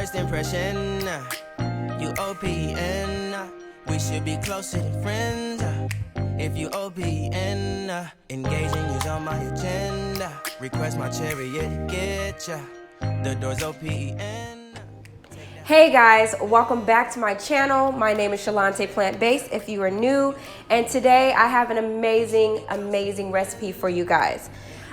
First impression, you OPN. We should be closer than friends. If you OPN, engaging you's on my agenda. Request my chariot to get ya. The door's OPN. Hey guys, welcome back to my channel. My name is Shalante Plant Based if you are new, and today I have an amazing recipe for you guys.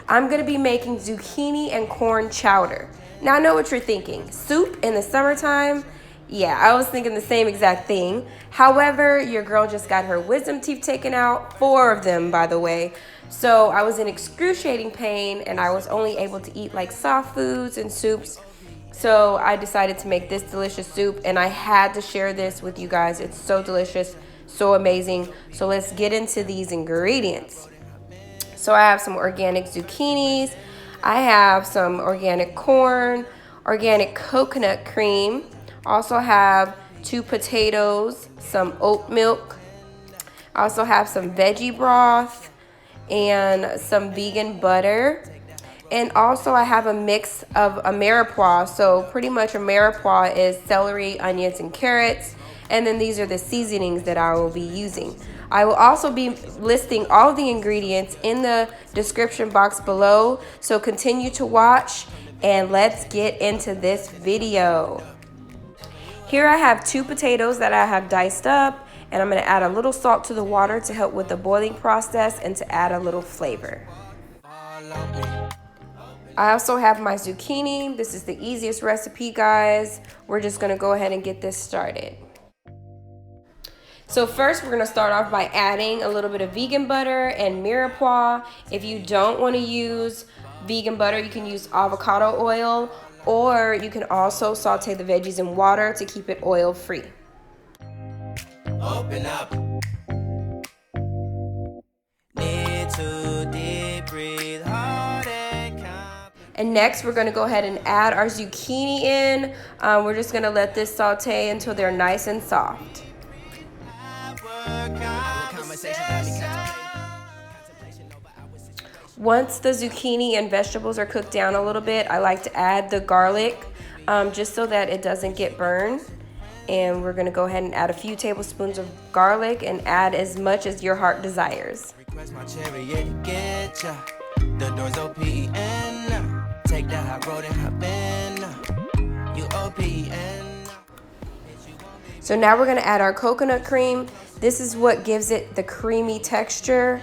I'm gonna be making zucchini and corn chowder. Now I know what you're thinking, soup in the summertime? Yeah, I was thinking the same exact thing. However, your girl just got her wisdom teeth taken out, 4 of them by the way. So I was in excruciating pain and I was only able to eat like soft foods and soups. So I decided to make this delicious soup and I had to share this with you guys. It's so delicious, so amazing. So let's get into these ingredients. So I have some organic zucchinis, I have some organic corn, organic coconut cream, also have 2 potatoes, some oat milk, I also have some veggie broth and some vegan butter. And also I have a mix of a mirepoix. So pretty much a mirepoix is celery, onions, and carrots. And then these are the seasonings that I will be using. I will also be listing all the ingredients in the description box below. So continue to watch and let's get into this video. Here I have 2 potatoes that I have diced up, and I'm gonna add a little salt to the water to help with the boiling process and to add a little flavor. I also have my zucchini. This is the easiest recipe, guys. We're just gonna go ahead and get this started. So first we're gonna start off by adding a little bit of vegan butter and mirepoix. If you don't wanna use vegan butter, you can use avocado oil, or you can also saute the veggies in water to keep it oil free. Open up. Need to deep breathe hard and calm. And next we're gonna go ahead and add our zucchini in. We're just gonna let this saute until they're nice and soft. Once the zucchini and vegetables are cooked down a little bit, I like to add the garlic just so that it doesn't get burned. And we're gonna go ahead and add a few tablespoons of garlic and add as much as your heart desires. Request my chariot to get ya. The door's OPN. Take that hot road and hop in. You OPN. So now we're gonna add our coconut cream. This is what gives it the creamy texture.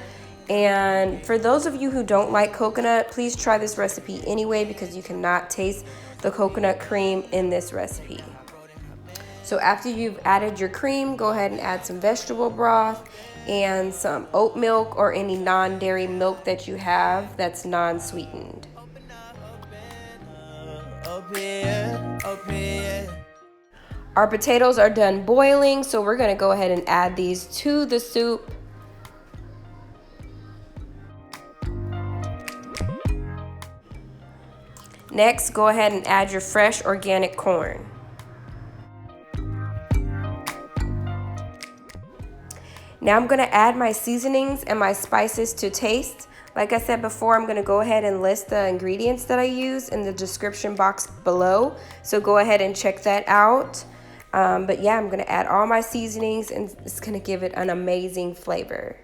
And for those of you who don't like coconut, please try this recipe anyway because you cannot taste the coconut cream in this recipe. So after you've added your cream, go ahead and add some vegetable broth and some oat milk or any non-dairy milk that you have that's non-sweetened. Our potatoes are done boiling, so we're gonna go ahead and add these to the soup. Next, go ahead and add your fresh organic corn. Now I'm gonna add my seasonings and my spices to taste. Like I said before, I'm gonna go ahead and list the ingredients that I use in the description box below. So go ahead and check that out. But yeah, I'm gonna add all my seasonings and it's gonna give it an amazing flavor.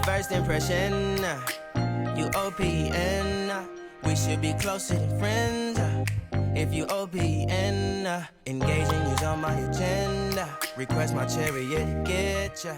First impression, you OPN. We should be closer than friends. If you OPN, engaging you's on my agenda. Request my chariot to get ya.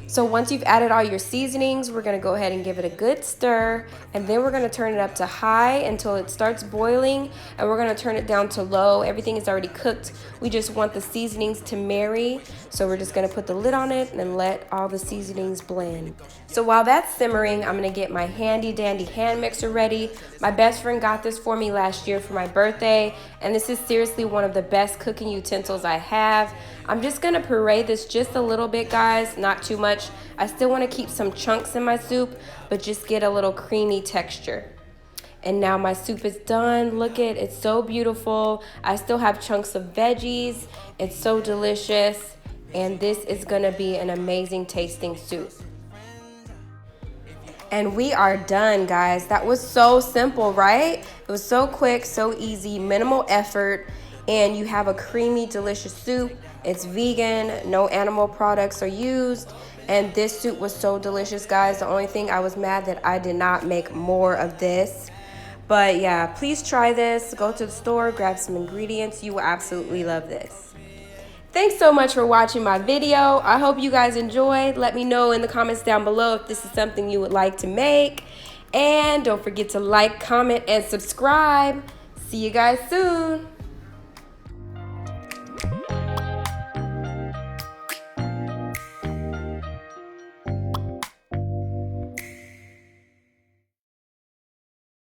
So once you've added all your seasonings, we're gonna go ahead and give it a good stir, and then we're gonna turn it up to high until it starts boiling, and we're gonna turn it down to low. Everything is already cooked. We just want the seasonings to marry, so we're just gonna put the lid on it and let all the seasonings blend. So while that's simmering, I'm gonna get my handy dandy hand mixer ready. My best friend got this for me last year for my birthday, and this is seriously one of the best cooking utensils I have. I'm just gonna puree this just a little bit, guys, not too much. I still wanna keep some chunks in my soup, but just get a little creamy texture. And now my soup is done. Look at it, it's so beautiful. I still have chunks of veggies. It's so delicious. and this is gonna be an amazing tasting soup. And we are done, guys. That was so simple, right? It was so quick, so easy, minimal effort, and you have a creamy, delicious soup. It's vegan, no animal products are used, and this soup was so delicious, guys. The only thing I was mad that I did not make more of this. But yeah, please try this. Go to the store, grab some ingredients. You will absolutely love this. Thanks so much for watching my video. I hope you guys enjoyed. Let me know in the comments down below if this is something you would like to make. And don't forget to like, comment, and subscribe. See you guys soon.